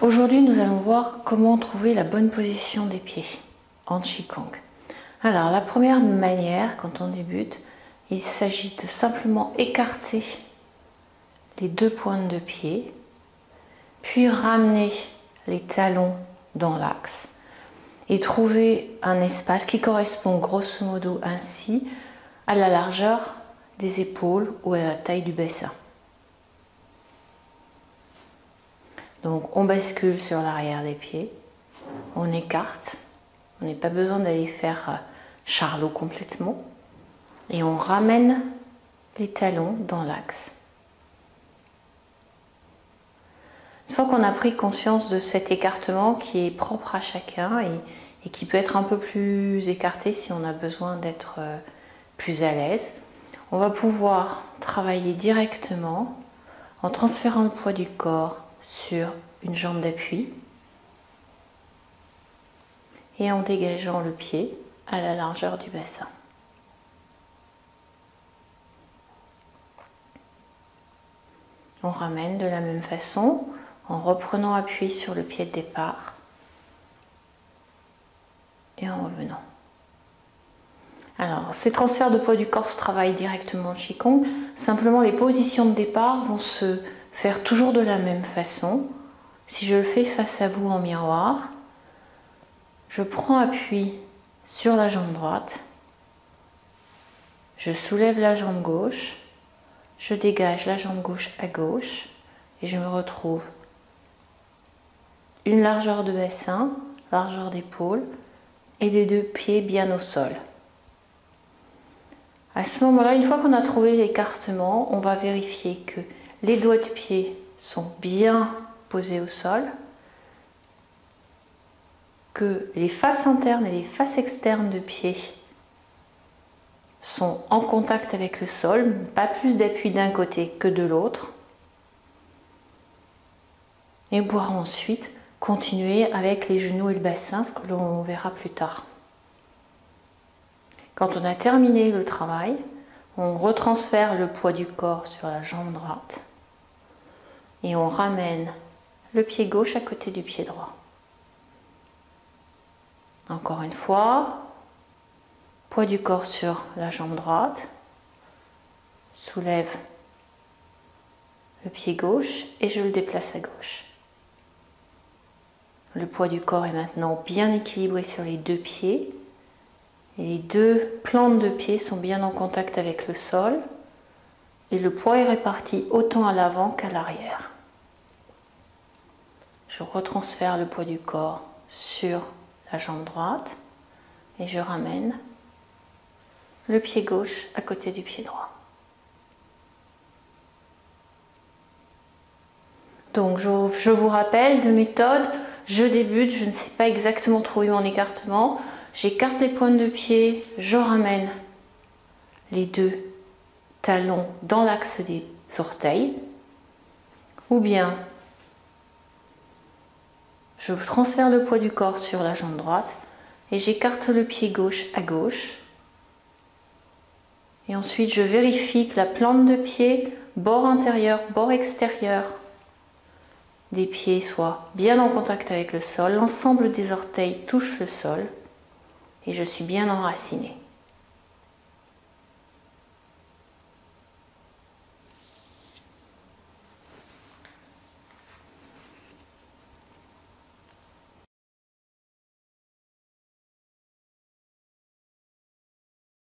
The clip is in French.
Aujourd'hui, nous allons voir comment trouver la bonne position des pieds en Qigong. Alors, la première manière, quand on débute, il s'agit de simplement écarter les deux pointes de pied, puis ramener les talons dans l'axe et trouver un espace qui correspond grosso modo ainsi à la largeur des épaules ou à la taille du bassin. Donc on bascule sur l'arrière des pieds, on écarte, on n'a pas besoin d'aller faire charlot complètement et on ramène les talons dans l'axe. Une fois qu'on a pris conscience de cet écartement qui est propre à chacun et qui peut être un peu plus écarté si on a besoin d'être plus à l'aise, on va pouvoir travailler directement en transférant le poids du corps sur une jambe d'appui et en dégageant le pied à la largeur du bassin. On ramène de la même façon en reprenant appui sur le pied de départ et en revenant. Alors, ces transferts de poids du corps se travaillent directement en Qigong. Simplement, les positions de départ vont se faire toujours de la même façon. Si je le fais face à vous en miroir, je prends appui sur la jambe droite, je soulève la jambe gauche, je dégage la jambe gauche à gauche et je me retrouve une largeur de bassin, largeur d'épaule et des deux pieds bien au sol. À ce moment-là, une fois qu'on a trouvé l'écartement, on va vérifier que les doigts de pied sont bien posés au sol, que les faces internes et les faces externes de pied sont en contact avec le sol, pas plus d'appui d'un côté que de l'autre. Et on pourra ensuite continuer avec les genoux et le bassin, ce que l'on verra plus tard. Quand on a terminé le travail, on retransfère le poids du corps sur la jambe droite et on ramène le pied gauche à côté du pied droit. Encore une fois, poids du corps sur la jambe droite, soulève le pied gauche et je le déplace à gauche. Le poids du corps est maintenant bien équilibré sur les deux pieds. Et les deux plantes de pied sont bien en contact avec le sol et le poids est réparti autant à l'avant qu'à l'arrière. Je retransfère le poids du corps sur la jambe droite et je ramène le pied gauche à côté du pied droit. Donc je vous rappelle de méthode, je débute, je ne sais pas exactement trouver mon écartement. J'écarte les pointes de pied, je ramène les deux talons dans l'axe des orteils. Ou bien, je transfère le poids du corps sur la jambe droite et j'écarte le pied gauche à gauche. Et ensuite, je vérifie que la plante de pied, bord intérieur, bord extérieur des pieds soit bien en contact avec le sol. L'ensemble des orteils touche le sol. Et je suis bien enracinée.